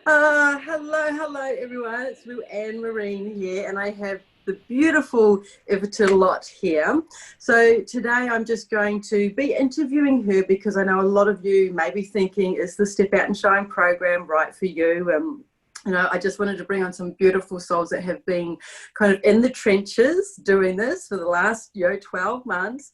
Hello everyone. It's Lou-Anne Marine here, and I have the beautiful Iveta Lott here. So today I'm just going to be interviewing her because I know a lot of you may be thinking, is the Step Out and Shine program right for you? I just wanted to bring on some beautiful souls that have been kind of in the trenches doing this for the last 12 months.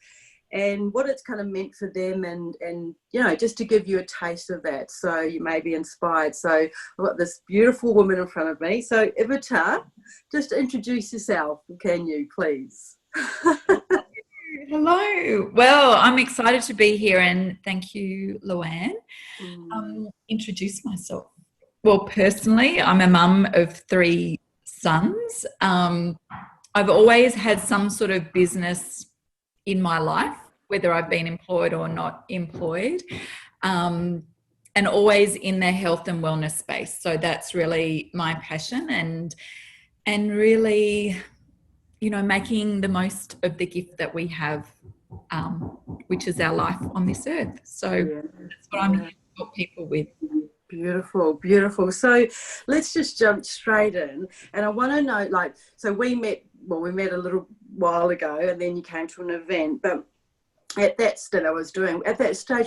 And what it's kind of meant for them, and just to give you a taste of that, so you may be inspired. So I've got this beautiful woman in front of me. So Iveta, just introduce yourself, can you please? Hello. Well, I'm excited to be here, and thank you, Luann. Introduce myself. Well, personally, I'm a mum of 3 sons. I've always had some sort of business in my life, whether I've been employed or not employed, and always in the health and wellness space. So that's really my passion, and really, making the most of the gift that we have, which is our life on this earth. So that's what I'm here to help people with. Beautiful, beautiful. So let's just jump straight in. And I want to know, so we met a little while ago, and then you came to an event. But at that stage,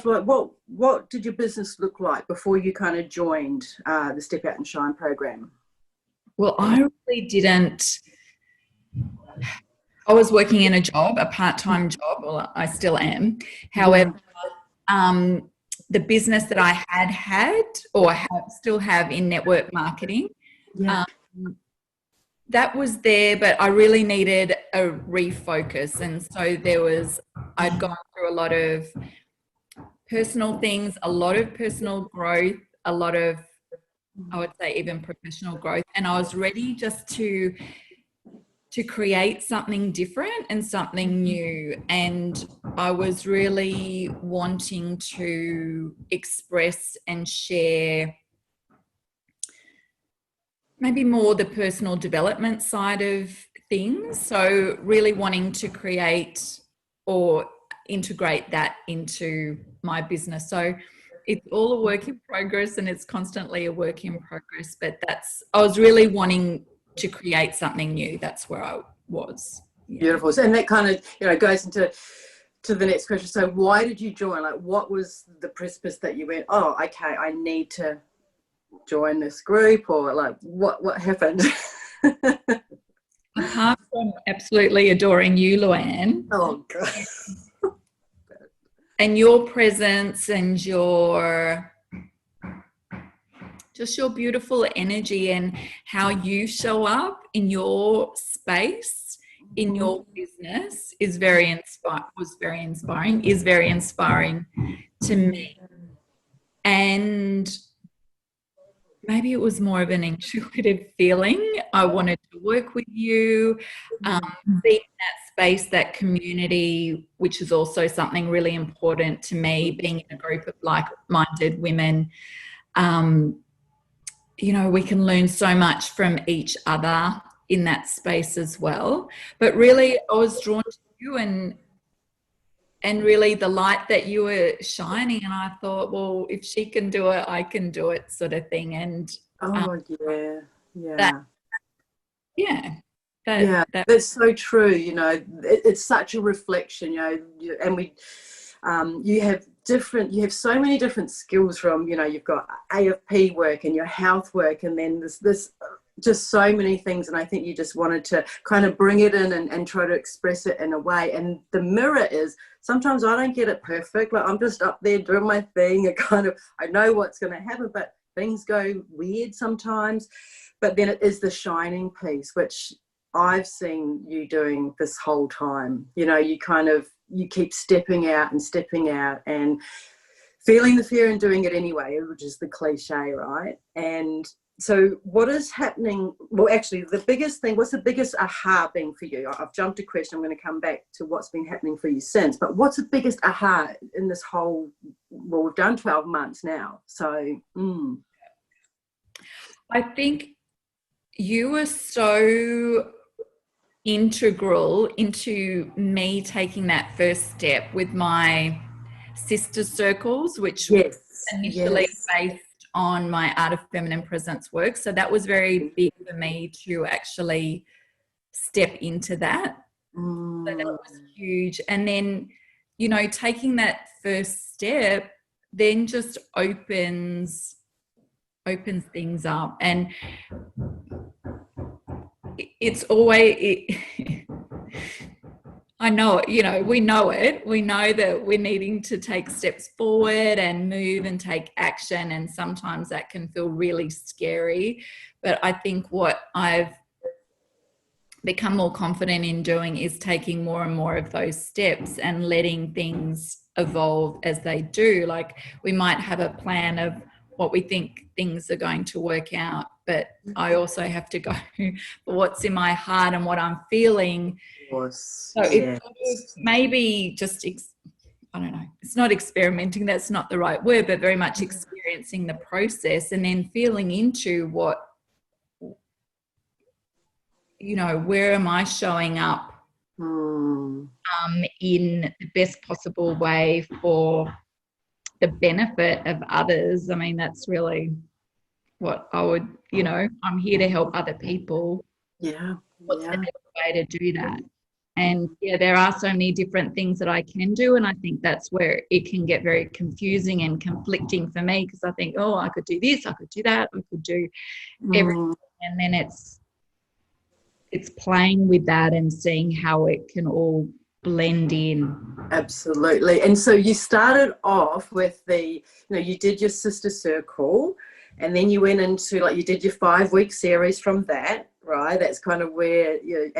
what did your business look like before you kind of joined the Step Out and Shine program? Well, I really didn't. I was working in a part-time job. Well, I still am. However, the business that I had or still have in network marketing, that was there, but I really needed a refocus. And so I'd gone through a lot of personal things, a lot of personal growth, a lot of, I would say, even professional growth. And I was ready just to create something different and something new. And I was really wanting to express and share maybe more the personal development side of things. So really wanting to create or integrate that into my business. So it's all a work in progress, and it's constantly a work in progress. But I was really wanting to create something new. That's where I was. Beautiful. So, and that kind of goes into the next question. So why did you join? Like, what was the precipice that you went, oh, okay, I need to join this group? Or like what happened? Apart from absolutely adoring you, Luann. Oh God. And your presence and your beautiful energy and how you show up in your space, in your business is very inspiring to me. And maybe it was more of an intuitive feeling. I wanted to work with you, be in that space, that community, which is also something really important to me, being in a group of like-minded women. We can learn so much from each other in that space as well. But really, I was drawn to you and really the light that you were shining. And I thought, well, if she can do it, I can do it, sort of thing. And that's so true. It's such a reflection. And you have so many different skills from, you've got AFP work and your health work, and then this just so many things. And I think you just wanted to kind of bring it in and try to express it in a way. And the mirror is, sometimes I don't get it perfect. Like, I'm just up there doing my thing. I know what's going to happen, but things go weird sometimes. But then it is the shining piece, which I've seen you doing this whole time. You keep stepping out and feeling the fear and doing it anyway, which is the cliche, right? And so what is happening? Well, actually, what's the biggest aha been for you? I've jumped a question. I'm going to come back to what's been happening for you since. But what's the biggest aha in this whole, we've done 12 months now. So, I think you were so integral into me taking that first step with my sister circles, which was initially based on my Art of Feminine Presence work. So that was very big for me to actually step into that. So that was huge. And then, you know, taking that first step then just opens things up. And it's always I know it, you know, we know it. We know that we're needing to take steps forward and move and take action. And sometimes that can feel really scary. But I think what I've become more confident in doing is taking more and more of those steps and letting things evolve as they do. Like, we might have a plan of what we think things are going to work out, but I also have to go for what's in my heart and what I'm feeling. So it's maybe just, I don't know, it's not experimenting, that's not the right word, but very much experiencing the process and then feeling into what, you know, where am I showing up in the best possible way for the benefit of others. I mean, that's really what I would, you know, I'm here to help other people. What's the best way to do that? And yeah, there are so many different things that I can do, and I think that's where it can get very confusing and conflicting for me, because I think, oh, I could do this, I could do that, I could do everything, and then it's playing with that and seeing how it can all blend in. Absolutely. And so you started off with you did your sister circle, and then you went into, like, you did your 5-week series from that, right? That's kind of where you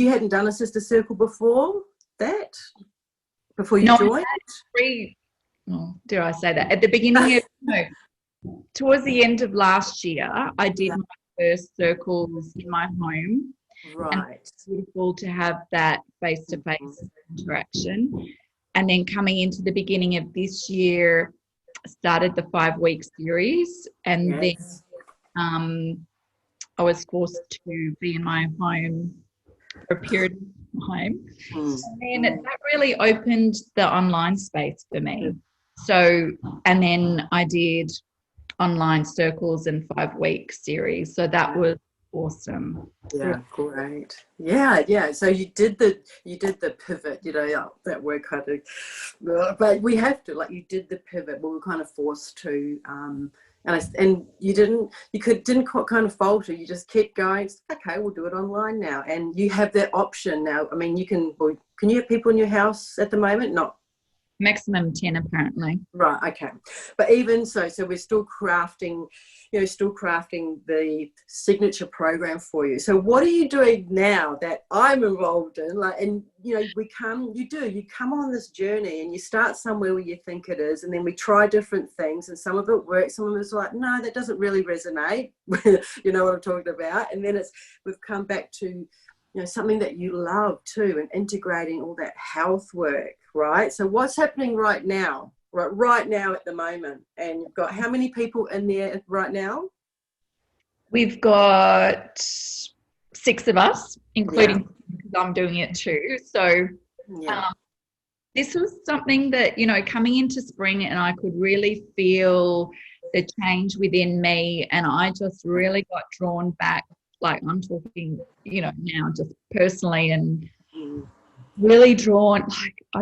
hadn't done a sister circle before you joined? Dare I say that? At the beginning towards the end of last year, I did my first circles in my home. Right. And it's beautiful to have that face-to-face interaction. And then coming into the beginning of this year, started the 5-week series, and then I was forced to be in my home for a period of time. And then that really opened the online space for me. So, and then I did online circles and 5-week series. So that was awesome. Yeah, great. Yeah. So you did the pivot, you know, that word kind of, but we have to, like, you did the pivot, but we were kind of forced to, and you didn't kind of falter. You just kept going. Okay, we'll do it online now, and you have that option now. I mean, can you have people in your house at the moment? Not maximum 10 apparently. Right. Okay. But even so we're still crafting the signature program for you. So what are you doing now that I'm involved in? Like, and you know, you come on this journey, and you start somewhere where you think it is, and then we try different things, and some of it works, some of it's like, no, that doesn't really resonate. You know what I'm talking about? And then we've come back to, you know, something that you love too, and integrating all that health work, right? So what's happening right now at the moment? And you've got how many people in there right now? We've got 6 of us, including because I'm doing it too. So this was something that, you know, coming into spring, and I could really feel the change within me, and I just really got drawn back. Like, I'm talking, you know, now just personally, and really drawn, like, I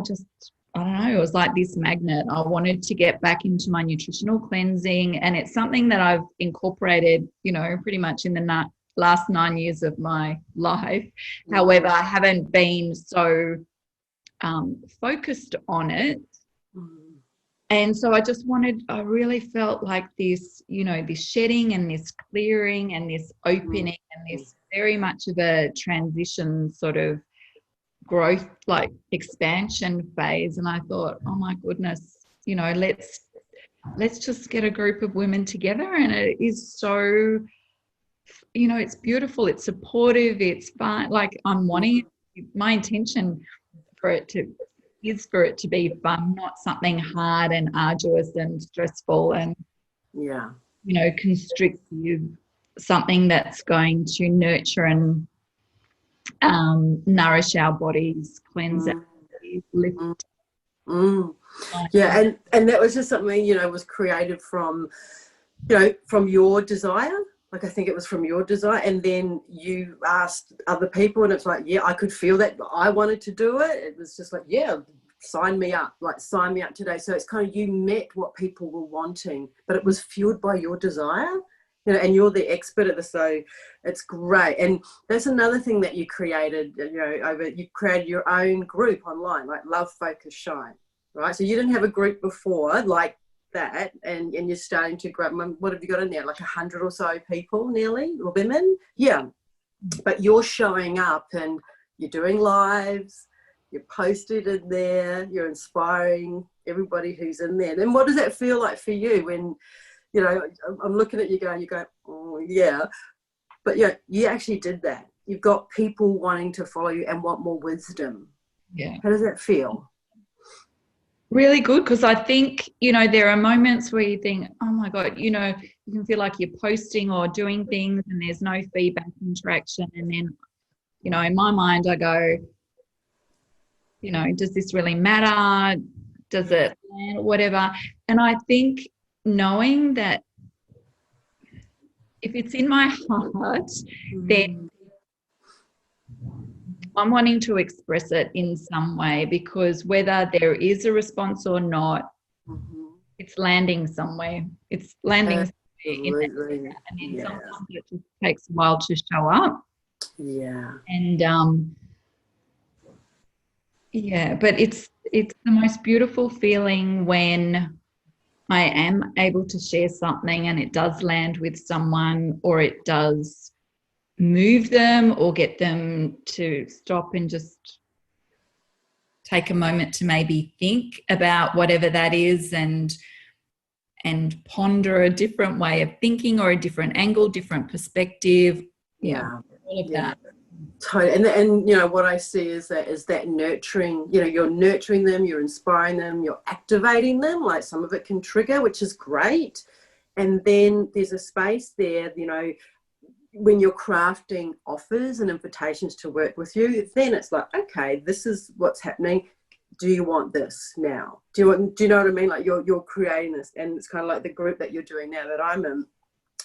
don't know, it was like this magnet. I wanted to get back into my nutritional cleansing, and it's something that I've incorporated, you know, pretty much in the last 9 years of my life. However, I haven't been so focused on it. And so I really felt like this, you know, this shedding and this clearing and this opening and this very much of a transition sort of growth, like expansion phase. And I thought, oh my goodness, you know, let's just get a group of women together. And it is so, you know, it's beautiful, it's supportive, it's fun. Like, I'm wanting, my intention is for it to be fun, not something hard and arduous and stressful and, you know, constrictive, something that's going to nurture and nourish our bodies, cleanse our bodies, lift. Yeah, and that was just something, you know, was created from you know, from your desire. Like, I think it was from your desire, and then you asked other people, and it's like, yeah, I could feel that I wanted to do it. It was just like, yeah, sign me up, like sign me up today. So it's kind of, you met what people were wanting, but it was fueled by your desire, you know, and you're the expert at this, so it's great. And that's another thing that you created, you know, you created your own group online, like Love, Focus, Shine, right? So you didn't have a group before like that, and you're starting to grow. What have you got in there, like 100 or so people nearly, or women? Yeah. But you're showing up and you're doing lives, you're posted in there, you're inspiring everybody who's in there. Then what does that feel like for you when, you know, I'm looking at you going, oh yeah, but yeah, you actually did that. You've got people wanting to follow you and want more wisdom. Yeah. How does that feel? Really good, because I think, you know, there are moments where you think, oh my God, you know, you can feel like you're posting or doing things and there's no feedback, interaction. And then, you know, in my mind, I go, you know, does this really matter? Does it, whatever? And I think knowing that if it's in my heart, then I'm wanting to express it in some way, because whether there is a response or not, it's landing somewhere. It's landing somewhere in that, and then sometimes it just takes a while to show up. Yeah. And yeah, but it's the most beautiful feeling when I am able to share something and it does land with someone, or it does move them or get them to stop and just take a moment to maybe think about whatever that is, and ponder a different way of thinking or a different angle, different perspective. Yeah, all of that. Totally. And you know what I see is that nurturing, you know, you're nurturing them, you're inspiring them, you're activating them. Like, some of it can trigger, which is great. And then there's a space there, you know, when you're crafting offers and invitations to work with you, then it's like, okay, this is what's happening. Do you want this now? Do you know what I mean? Like, you're creating this, and it's kind of like the group that you're doing now that I'm in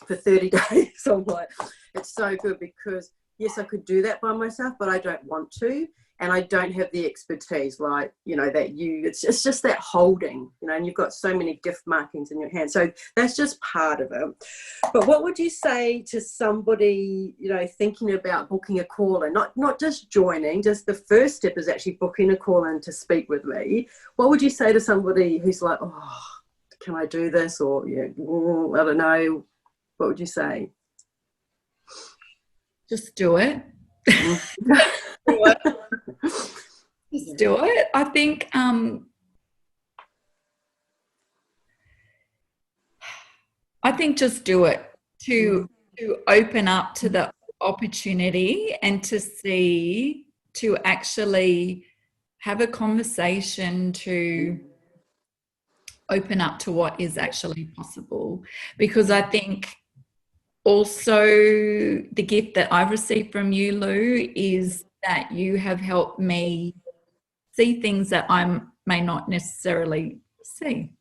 for 30 days. So I'm like, it's so good, because yes, I could do that by myself, but I don't want to, and I don't have the expertise, like, you know, that it's just that holding, you know, and you've got so many gift markings in your hand. So that's just part of it. But what would you say to somebody, you know, thinking about booking a call in, not just joining, just the first step is actually booking a call in to speak with me? What would you say to somebody who's like, oh, can I do this? Or, yeah, I don't know. What would you say? Just do it. Just do it. I think just do it, to open up to the opportunity and to actually have a conversation, to open up to what is actually possible. Because I think also the gift that I've received from you, Lou, is that you have helped me see things that I may not necessarily see.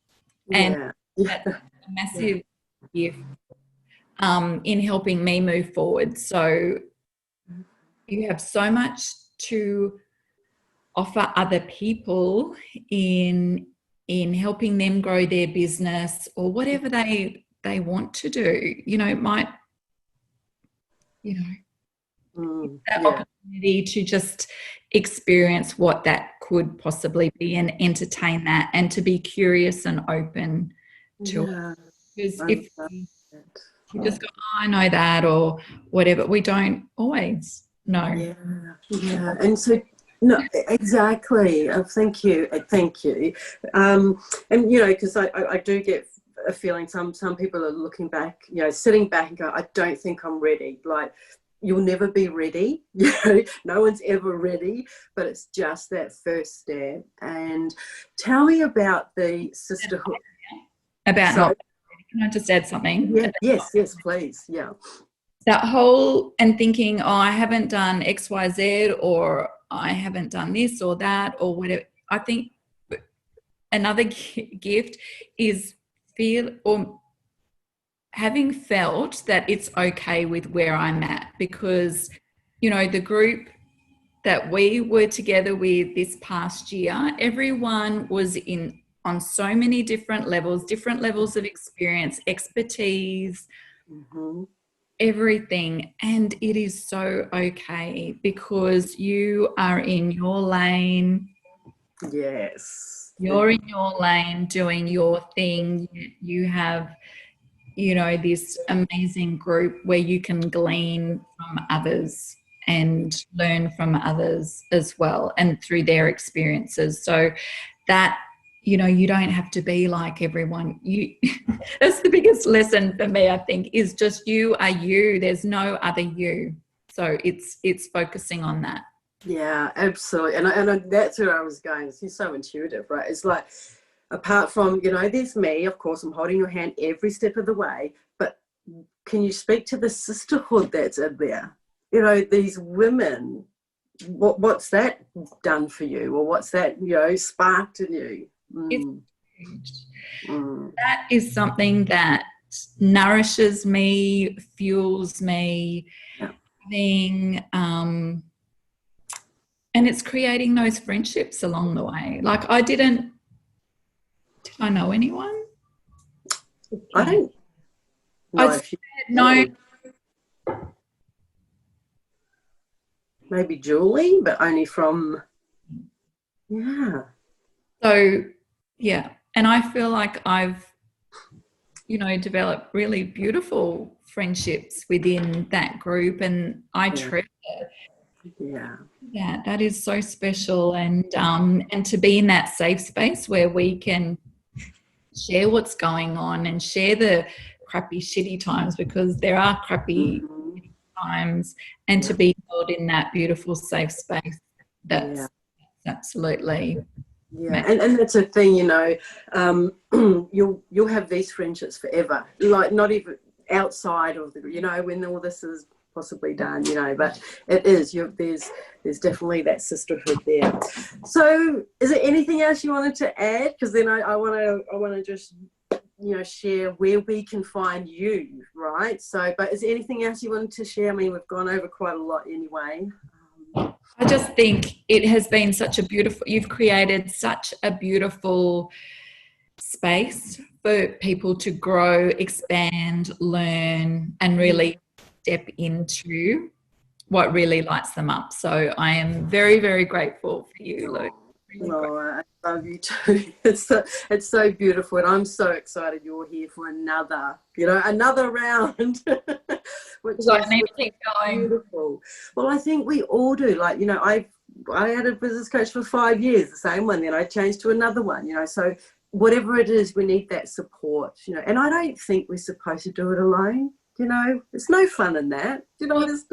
And that's a massive gift in helping me move forward. So you have so much to offer other people in helping them grow their business or whatever they want to do. You know, it might, you know, that opportunity to just experience what that could possibly be and entertain that, and to be curious and open to it. Because if we just go, oh, I know that, or whatever, we don't always know. Yeah. And so, no, exactly. Thank you. And, you know, because I do get a feeling some people are looking back, you know, sitting back and go, I don't think I'm ready. Like, you'll never be ready. You know, no one's ever ready, but it's just that first step. And tell me about the sisterhood. Can I just add something? Yes, please. Yeah. That whole, and thinking, oh, I haven't done X, Y, Z, or I haven't done this or that or whatever. I think another gift is having felt that it's okay with where I'm at, because, you know, the group that we were together with this past year, everyone was on so many different levels of experience, expertise, everything. And it is so okay, because you are in your lane. Yes. You're in your lane doing your thing. You have, you know, this amazing group where you can glean from others and learn from others as well, and through their experiences. So that, you know, you don't have to be like everyone. You that's the biggest lesson for me, I think, is just you are you. There's no other you. So it's focusing on that. Yeah, absolutely. And that's where I was going. It's so intuitive, right? It's like, apart from, you know, there's me, of course, I'm holding your hand every step of the way, but can you speak to the sisterhood that's in there? You know, these women, what's that done for you? Or what's that, you know, sparked in you? It's huge. That is something that nourishes me, fuels me, and it's creating those friendships along the way. Like, did I know anyone? I don't know if you no. Maybe Julie, but only from, So, yeah. And I feel like I've, you know, developed really beautiful friendships within that group, and I treasure it. Yeah, that is so special. And to be in that safe space where we can share what's going on and share the crappy, shitty times, because there are crappy times, and to be held in that beautiful, safe space. That's absolutely. Yeah, and that's a thing, you know, you'll have these friendships forever, like not even outside of the, you know, when all this is possibly done, you know, but it is, there's definitely that sisterhood there. So is there anything else you wanted to add? Because then I want to just, you know, share where we can find you, right? So, but is there anything else you wanted to share? I mean, we've gone over quite a lot anyway. I just think it has been you've created such a beautiful space for people to grow, expand, learn, and really step into what really lights them up. So I am very, very grateful for you, Luke. I love you too. It's so beautiful, and I'm so excited you're here for another round. Which is beautiful. Well, I think we all do. Like, you know, I had a business coach for 5 years, the same one. Then I changed to another one. You know, so whatever it is, we need that support. You know, and I don't think we're supposed to do it alone. You know, there's no fun in that. You know, there's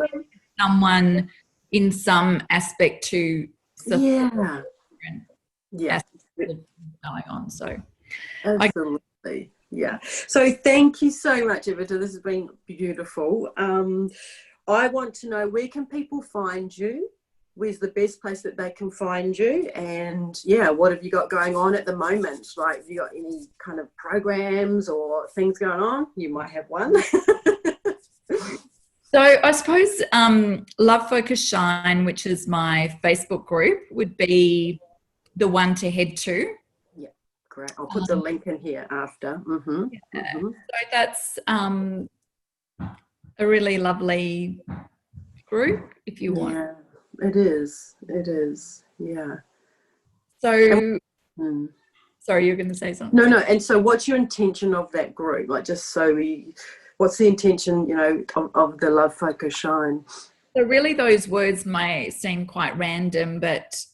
someone in some aspect to support. Going on, so absolutely. So thank you so much, Iveta. This has been beautiful. I want to know, where can people find you? Where's the best place that they can find you? And what have you got going on at the moment? Like, have you got any kind of programs or things going on? You might have one. So I suppose Love Focus Shine, which is my Facebook group, would be the one to head to. Yeah, great. I'll put the link in here after. So that's a really lovely group, if you want. Yeah, it is. Yeah. So, sorry, you're going to say something? No. And so what's your intention of that group? Like, just so what's the intention, you know, of the Love Focus Shine? So really those words may seem quite random, but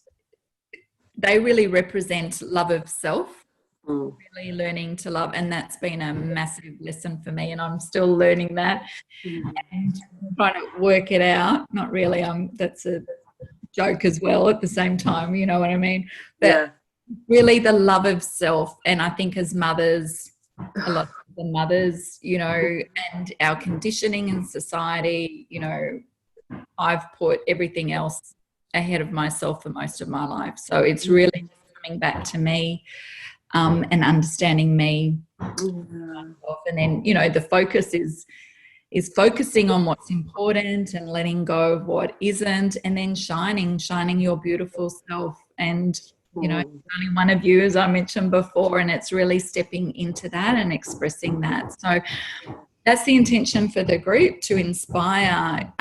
they really represent love of self, really learning to love. And that's been a massive lesson for me, and I'm still learning that and trying to work it out. Not really, that's a joke as well at the same time, you know what I mean? But really the love of self. And I think as mothers, a lot of the mothers, you know, and our conditioning in society, you know, I've put everything else ahead of myself for most of my life. So it's really coming back to me. and understanding me. Yeah. And then, you know, the focus is focusing on what's important and letting go of what isn't, and then shining your beautiful self. And, you know, only one of you, as I mentioned before, and it's really stepping into that and expressing that. So that's the intention for the group, to inspire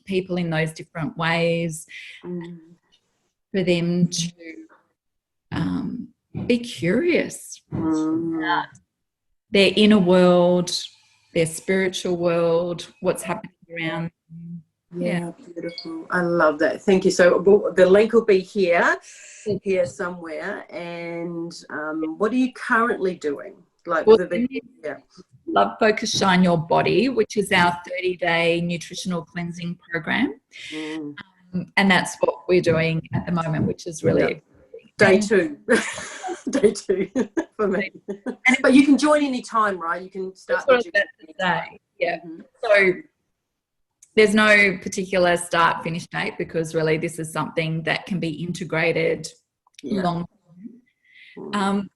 people in those different ways, for them to be curious about their inner world, their spiritual world, what's happening around them. Yeah, beautiful. I love that. Thank you. So the link will be here somewhere. And what are you currently doing? Like, Well, yeah. Love, Focus, Shine Your Body, which is our 30-day nutritional cleansing program. And that's what we're doing at the moment, which is really day two. Day two for me. But you can join any time, right? You can start. That's what I was about to say. Yeah. So there's no particular start finish date, because really this is something that can be integrated long term.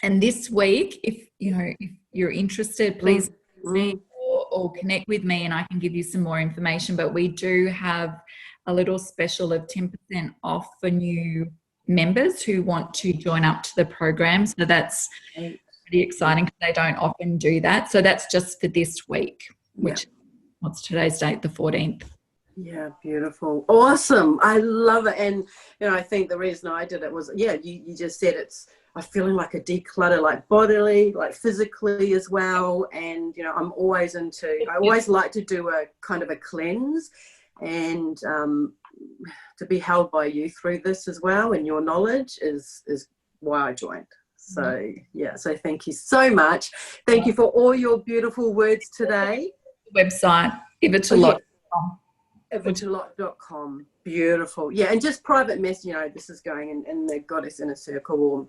And this week, if you're interested, please me or connect with me and I can give you some more information. But we do have a little special of 10% off for new members who want to join up to the program. So that's pretty exciting, because they don't often do that. So that's just for this week, which what's today's date? The 14th. Yeah, beautiful. Awesome. I love it. And, you know, I think the reason I did it was, you just said I'm feeling like a declutter, like bodily, like physically as well. And, you know, I always like to do a kind of a cleanse, and to be held by you through this as well, and your knowledge is why I joined. So, so thank you so much. Thank you for all your beautiful words today. Website, ivetalott.com. ivetalott.com. Beautiful. Yeah, and just private message, you know, this is going in the Goddess Inner Circle, or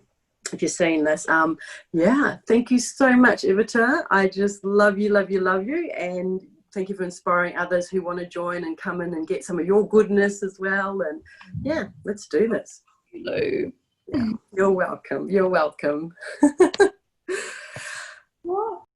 if you're seeing this, thank you so much, Iveta. I just love you, and thank you for inspiring others who want to join and come in and get some of your goodness as well. And let's do this. Hello. You're welcome.